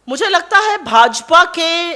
मुझे लगता है भाजपा के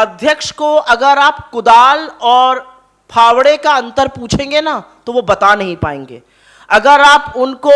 अध्यक्ष को अगर आप कुदाल और फावड़े का अंतर पूछेंगे ना तो वो बता नहीं पाएंगे। अगर आप उनको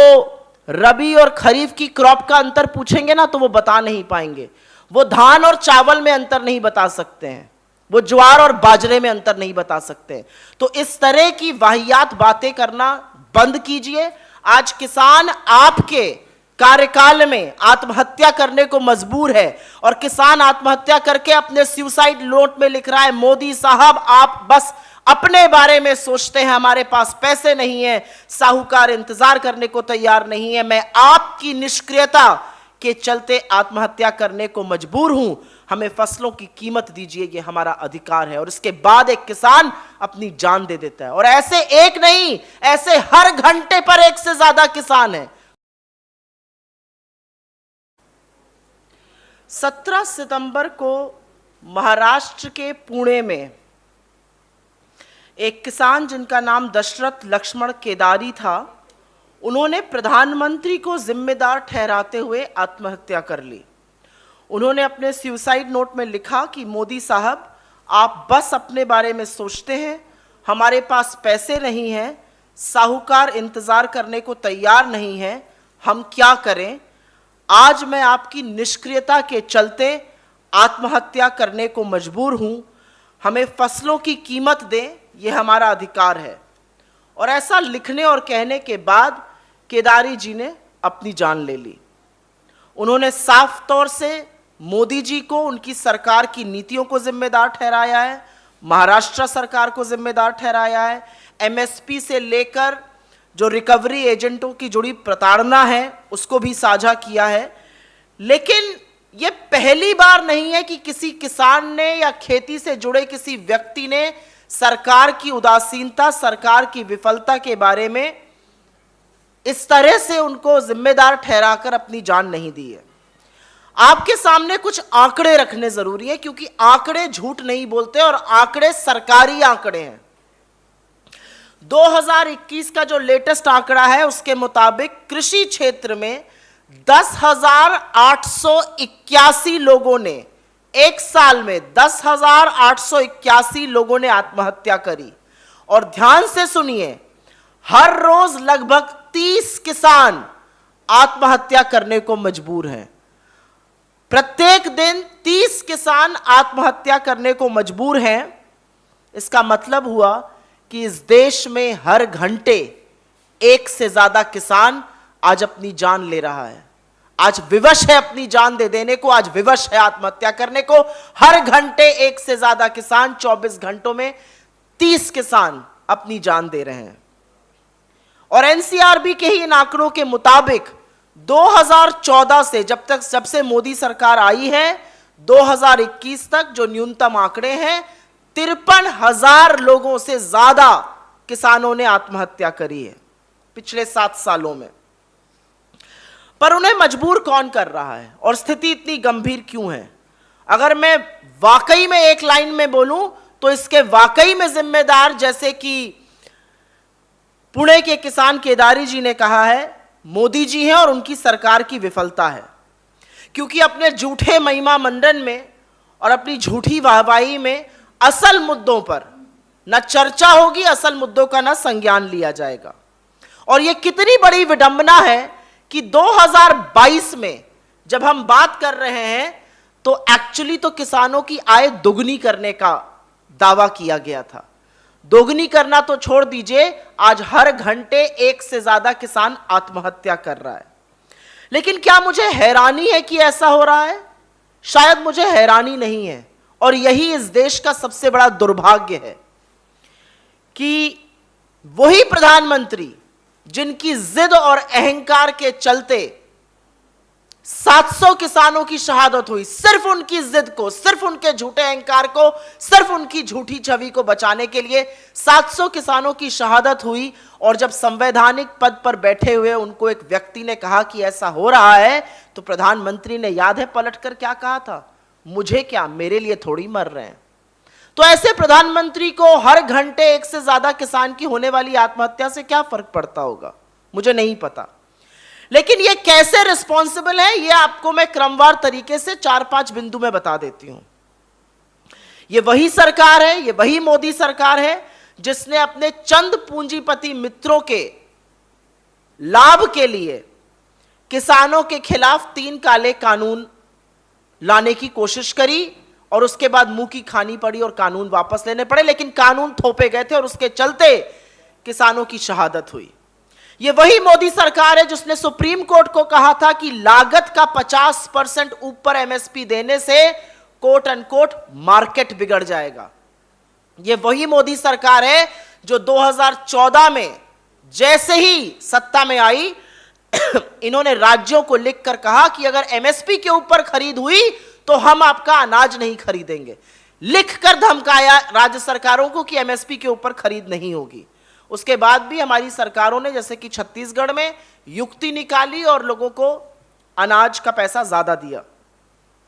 रबी और खरीफ की क्रॉप का अंतर पूछेंगे ना तो वो बता नहीं पाएंगे। वो धान और चावल में अंतर नहीं बता सकते हैं, वो ज्वार और बाजरे में अंतर नहीं बता सकते। तो इस तरह की वाहियात बातें करना बंद कीजिए। आज किसान आपके कार्यकाल में आत्महत्या करने को मजबूर है और किसान आत्महत्या करके अपने सुसाइड नोट में लिख रहा है, मोदी साहब आप बस अपने बारे में सोचते हैं, हमारे पास पैसे नहीं है, साहूकार इंतजार करने को तैयार नहीं है, मैं आपकी निष्क्रियता के चलते आत्महत्या करने को मजबूर हूं, हमें फसलों की कीमत दीजिए, ये हमारा अधिकार है। और इसके बाद एक किसान अपनी जान दे देता है। और ऐसे एक नहीं, ऐसे हर घंटे पर एक से ज्यादा किसान है। 17 सितंबर को महाराष्ट्र के पुणे में एक किसान जिनका नाम दशरथ लक्ष्मण केदारी था, उन्होंने प्रधानमंत्री को जिम्मेदार ठहराते हुए आत्महत्या कर ली। उन्होंने अपने सुसाइड नोट में लिखा कि मोदी साहब आप बस अपने बारे में सोचते हैं, हमारे पास पैसे नहीं हैं, साहूकार इंतजार करने को तैयार नहीं है, हम क्या करें। आज मैं आपकी निष्क्रियता के चलते आत्महत्या करने को मजबूर हूं, हमें फसलों की कीमत दें, यह हमारा अधिकार है। और ऐसा लिखने और कहने के बाद केदारी जी ने अपनी जान ले ली। उन्होंने साफ तौर से मोदी जी को, उनकी सरकार की नीतियों को जिम्मेदार ठहराया है, महाराष्ट्र सरकार को जिम्मेदार ठहराया है, एमएसपी से लेकर जो रिकवरी एजेंटों की जुड़ी प्रताड़ना है उसको भी साझा किया है। लेकिन यह पहली बार नहीं है कि किसी किसान ने या खेती से जुड़े किसी व्यक्ति ने सरकार की उदासीनता, सरकार की विफलता के बारे में इस तरह से उनको जिम्मेदार ठहराकर अपनी जान नहीं दी है। आपके सामने कुछ आंकड़े रखने जरूरी है, क्योंकि आंकड़े झूठ नहीं बोलते और आंकड़े सरकारी आंकड़े हैं। 2021 का जो लेटेस्ट आंकड़ा है उसके मुताबिक कृषि क्षेत्र में 10,881 लोगों ने, एक साल में 10,881 लोगों ने आत्महत्या करी। और ध्यान से सुनिए, हर रोज लगभग 30 किसान आत्महत्या करने को मजबूर हैं। प्रत्येक दिन 30 किसान आत्महत्या करने को मजबूर हैं। इसका मतलब हुआ कि इस देश में हर घंटे एक से ज्यादा किसान आज अपनी जान ले रहा है, आज विवश है अपनी जान दे देने को, आज विवश है आत्महत्या करने को। हर घंटे एक से ज्यादा किसान, 24 घंटों में 30 किसान अपनी जान दे रहे हैं। और एनसीआरबी के ही इन आंकड़ों के मुताबिक 2014 से जब से मोदी सरकार आई है 2021 तक जो न्यूनतम आंकड़े हैं, 53,000 लोगों से ज्यादा किसानों ने आत्महत्या करी है पिछले 7 सालों में। पर उन्हें मजबूर कौन कर रहा है और स्थिति इतनी गंभीर क्यों है? अगर मैं वाकई में एक लाइन में बोलूं तो इसके वाकई में जिम्मेदार, जैसे कि पुणे के किसान केदारी जी ने कहा है, मोदी जी हैं और उनकी सरकार की विफलता है। क्योंकि अपने झूठे महिमा मंडन में और अपनी झूठी वाहवाही में असल मुद्दों पर न चर्चा होगी, असल मुद्दों का न संज्ञान लिया जाएगा। और यह कितनी बड़ी विडंबना है कि 2022 में जब हम बात कर रहे हैं तो एक्चुअली तो किसानों की आय दोगुनी करने का दावा किया गया था। दोगुनी करना तो छोड़ दीजिए, आज हर घंटे एक से ज्यादा किसान आत्महत्या कर रहा है। लेकिन क्या मुझे हैरानी है कि ऐसा हो रहा है? शायद मुझे हैरानी नहीं है। और यही इस देश का सबसे बड़ा दुर्भाग्य है कि वही प्रधानमंत्री जिनकी जिद और अहंकार के चलते 700 किसानों की शहादत हुई, सिर्फ उनकी जिद को, सिर्फ उनके झूठे अहंकार को, सिर्फ उनकी झूठी छवि को बचाने के लिए 700 किसानों की शहादत हुई। और जब संवैधानिक पद पर बैठे हुए उनको एक व्यक्ति ने कहा कि ऐसा हो रहा है, तो प्रधानमंत्री ने, याद है, पलटकर क्या कहा था? मुझे क्या, मेरे लिए थोड़ी मर रहे हैं। तो ऐसे प्रधानमंत्री को हर घंटे एक से ज्यादा किसान की होने वाली आत्महत्या से क्या फर्क पड़ता होगा? मुझे नहीं पता। लेकिन ये कैसे रिस्पॉन्सिबल है, ये आपको मैं क्रमवार तरीके से 4-5 बिंदु में बता देती हूं। ये वही सरकार है, ये वही मोदी सरकार है जिसने अपने चंद पूंजीपति मित्रों के लाभ के लिए किसानों के खिलाफ 3 काले कानून लाने की कोशिश करी और उसके बाद मुंह की खानी पड़ी और कानून वापस लेने पड़े, लेकिन कानून थोपे गए थे और उसके चलते किसानों की शहादत हुई। ये वही मोदी सरकार है जिसने सुप्रीम कोर्ट को कहा था कि लागत का 50% ऊपर एमएसपी देने से कोट अनकोट मार्केट बिगड़ जाएगा। ये वही मोदी सरकार है जो 2014 में जैसे ही सत्ता में आई इन्होंने राज्यों को लिखकर कहा कि अगर एमएसपी के ऊपर खरीद हुई तो हम आपका अनाज नहीं खरीदेंगे। लिखकर धमकाया राज्य सरकारों को कि एमएसपी के ऊपर खरीद नहीं होगी। उसके बाद भी हमारी सरकारों ने, जैसे कि छत्तीसगढ़ में, युक्ति निकाली और लोगों को अनाज का पैसा ज्यादा दिया।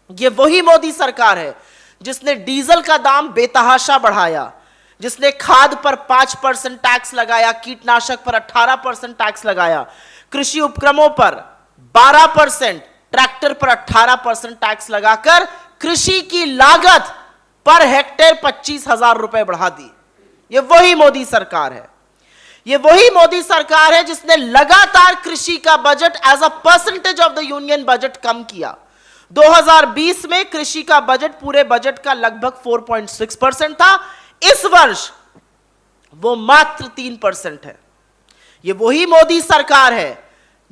ये वही मोदी सरकार है जिसने डीजल का दाम बेतहाशा बढ़ाया, जिसने खाद पर 5% टैक्स लगाया, कीटनाशक पर 18% टैक्स लगाया, कृषि उपक्रमों पर 12%, ट्रैक्टर पर 18% टैक्स लगाकर कृषि की लागत पर हेक्टेयर 25,000 रुपए बढ़ा दी। यह वही मोदी सरकार है। यह वही मोदी सरकार है जिसने लगातार कृषि का budget as a percentage of the union budget कम किया। 2020 में कृषि का बजट पूरे बजट का लगभग 4.6% था, इस वर्ष वो मात्र 3% है। ये वही मोदी सरकार है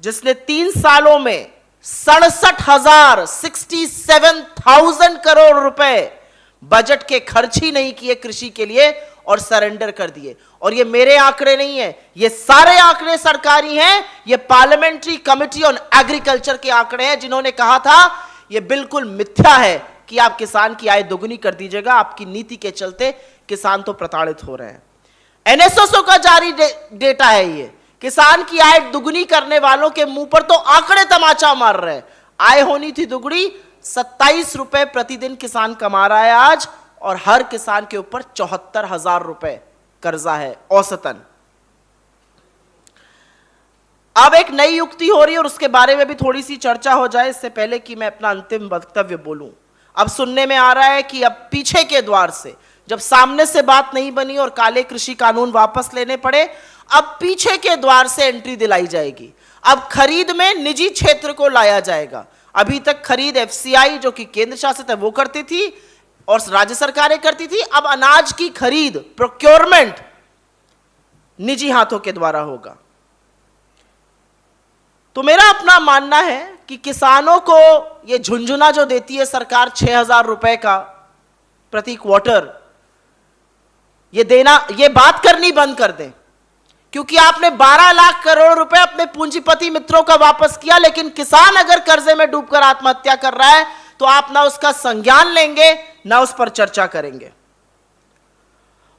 जिसने 3 सालों में 67,000 करोड़ रुपए बजट के खर्च ही नहीं किए कृषि के लिए और सरेंडर कर दिए। और ये मेरे आंकड़े नहीं है, ये सारे आंकड़े सरकारी हैं। ये पार्लियामेंट्री कमेटी ऑन एग्रीकल्चर के आंकड़े हैं जिन्होंने कहा था ये बिल्कुल मिथ्या है कि आप किसान की आय दोगुनी कर दीजिएगा, आपकी नीति के चलते किसान तो प्रताड़ित हो रहे हैं। एनएसएसओ का जारी डेटा है ये। किसान की आय दुगुनी करने वालों के मुंह पर तो आंकड़े तमाचा मार रहे हैं। आय होनी थी दुगुनी, 27 रुपए प्रतिदिन किसान कमा रहा है आज, और हर किसान के ऊपर 74,000 रुपए कर्जा है औसतन। अब एक नई युक्ति हो रही है और उसके बारे में भी थोड़ी सी चर्चा हो जाए इससे पहले कि मैं अपना अंतिम वक्तव्य बोलूं। अब सुनने में आ रहा है कि अब पीछे के द्वार से, जब सामने से बात नहीं बनी और काले कृषि कानून वापस लेने पड़े, अब पीछे के द्वार से एंट्री दिलाई जाएगी। अब खरीद में निजी क्षेत्र को लाया जाएगा। अभी तक खरीद एफसीआई जो कि केंद्र शासित है वो करती थी और राज्य सरकारें करती थी। अब अनाज की खरीद, प्रोक्योरमेंट निजी हाथों के द्वारा होगा। तो मेरा अपना मानना है कि किसानों को यह झुंझुना जो देती है सरकार 6,000 रुपए का प्रति क्वार्टर, ये देना, ये बात करनी बंद कर दें। क्योंकि आपने 12 लाख करोड़ रुपए अपने पूंजीपति मित्रों का वापस किया, लेकिन किसान अगर कर्जे में डूबकर आत्महत्या कर रहा है तो आप ना उसका संज्ञान लेंगे ना उस पर चर्चा करेंगे।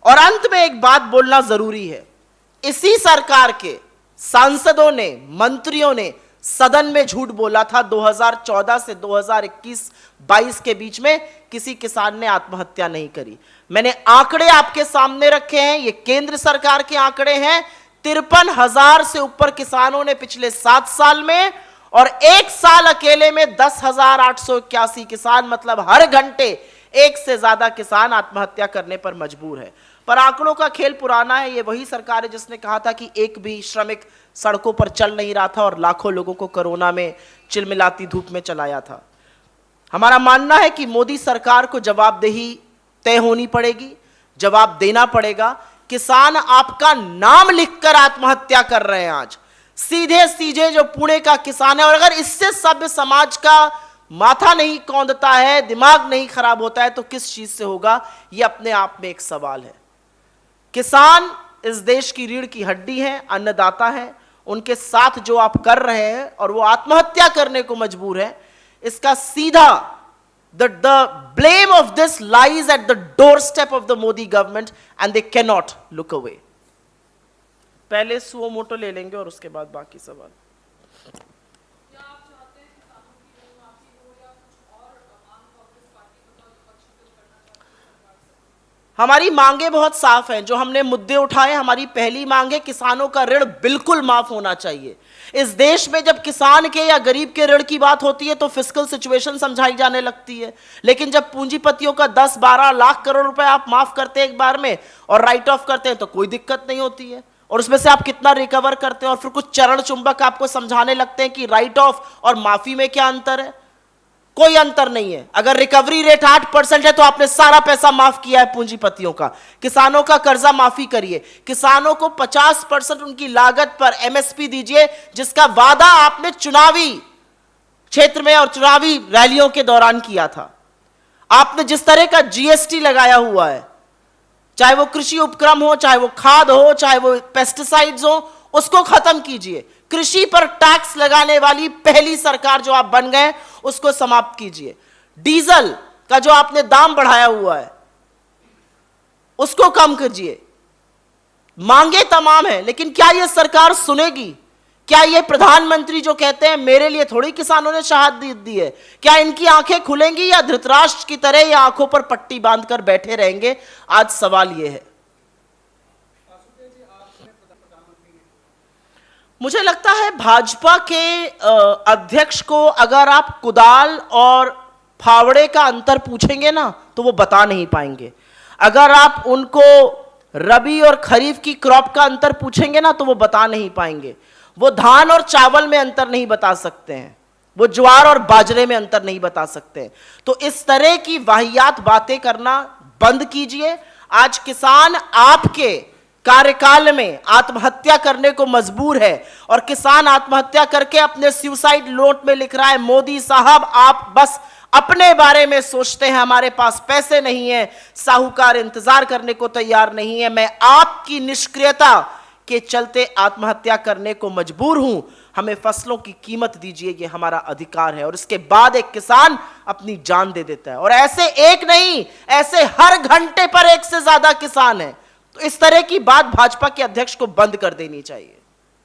और अंत में एक बात बोलना जरूरी है। इसी सरकार के सांसदों ने, मंत्रियों ने सदन में झूठ बोला था 2014 से 2021-22 के बीच में किसी किसान ने आत्महत्या नहीं करी। मैंने आंकड़े आपके सामने रखे हैं, ये केंद्र सरकार के आंकड़े हैं। 53,000 से ऊपर किसानों ने पिछले 7 साल में, और एक साल अकेले में 10,881 किसान, मतलब हर घंटे एक से ज्यादा किसान आत्महत्या करने पर मजबूर है। पर आंकड़ों का खेल पुराना है। ये वही सरकार है जिसने कहा था कि एक भी श्रमिक सड़कों पर चल नहीं रहा था और लाखों लोगों को कोरोना में चिलमिलाती धूप में चलाया था। हमारा मानना है कि मोदी सरकार को जवाबदेही तय होनी पड़ेगी, जवाब देना पड़ेगा। किसान आपका नाम लिखकर आत्महत्या कर रहे हैं आज, सीधे सीधे जो पुणे का किसान है। और अगर इससे सभ्य समाज का माथा नहीं कौंधता है, दिमाग नहीं खराब होता है, तो किस चीज से होगा? यह अपने आप में एक सवाल है। किसान इस देश की रीढ़ की हड्डी है, अन्नदाता है। उनके साथ जो आप कर रहे हैं और वो आत्महत्या करने को मजबूर है, इसका सीधा the blame of this lies at the doorstep of the Modi government and they cannot look away. पहले सुओ मोटो ले लेंगे और उसके बाद बाकी सवाल। हमारी मांगे बहुत साफ हैं, जो हमने मुद्दे उठाए। हमारी पहली मांग है किसानों का ऋण बिल्कुल माफ होना चाहिए। इस देश में जब किसान के या गरीब के ऋण की बात होती है तो फिस्कल सिचुएशन समझाई जाने लगती है, लेकिन जब पूंजीपतियों का 10-12 लाख करोड़ रुपए आप माफ करते हैं एक बार में और राइट ऑफ करते हैं तो कोई दिक्कत नहीं होती है, और उसमें से आप कितना रिकवर करते हैं, और फिर कुछ चरण चुंबक आपको समझाने लगते हैं कि राइट ऑफ और माफी में क्या अंतर है। कोई अंतर नहीं है। अगर रिकवरी रेट 8% है तो आपने सारा पैसा माफ किया है पूंजीपतियों का। किसानों का कर्जा माफी करिए, किसानों को 50% उनकी लागत पर एमएसपी दीजिए, जिसका वादा आपने चुनावी क्षेत्र में और चुनावी रैलियों के दौरान किया था। आपने जिस तरह का जीएसटी लगाया हुआ है, चाहे वो कृषि उपक्रम हो, चाहे वो खाद हो, चाहे वो पेस्टिसाइड्स हो, उसको खत्म कीजिए। कृषि पर टैक्स लगाने वाली पहली सरकार जो आप बन गए, उसको समाप्त कीजिए। डीजल का जो आपने दाम बढ़ाया हुआ है उसको कम कीजिए। मांगे तमाम है, लेकिन क्या यह सरकार सुनेगी? क्या ये प्रधानमंत्री जो कहते हैं मेरे लिए थोड़ी किसानों ने शहादत दी है, क्या इनकी आंखें खुलेंगी या धृतराष्ट्र की तरह या आंखों पर पट्टी बांधकर बैठे रहेंगे? आज सवाल यह है। मुझे लगता है भाजपा के अध्यक्ष को अगर आप कुदाल और फावड़े का अंतर पूछेंगे ना तो वो बता नहीं पाएंगे। अगर आप उनको रबी और खरीफ की क्रॉप का अंतर पूछेंगे ना तो वो बता नहीं पाएंगे। वो धान और चावल में अंतर नहीं बता सकते हैं, वो ज्वार और बाजरे में अंतर नहीं बता सकते हैं। तो इस तरह की वाहियात बातें करना बंद कीजिए। आज किसान आपके कार्यकाल में आत्महत्या करने को मजबूर है, और किसान आत्महत्या करके अपने सुसाइड नोट में लिख रहा है, मोदी साहब आप बस अपने बारे में सोचते हैं, हमारे पास पैसे नहीं है, साहूकार इंतजार करने को तैयार नहीं है, मैं आपकी निष्क्रियता के चलते आत्महत्या करने को मजबूर हूं, हमें फसलों की कीमत दीजिए, ये हमारा अधिकार है। और इसके बाद एक किसान अपनी जान दे देता है, और ऐसे एक नहीं, ऐसे हर घंटे पर एक से ज्यादा किसान है। तो इस तरह की बात भाजपा के अध्यक्ष को बंद कर देनी चाहिए।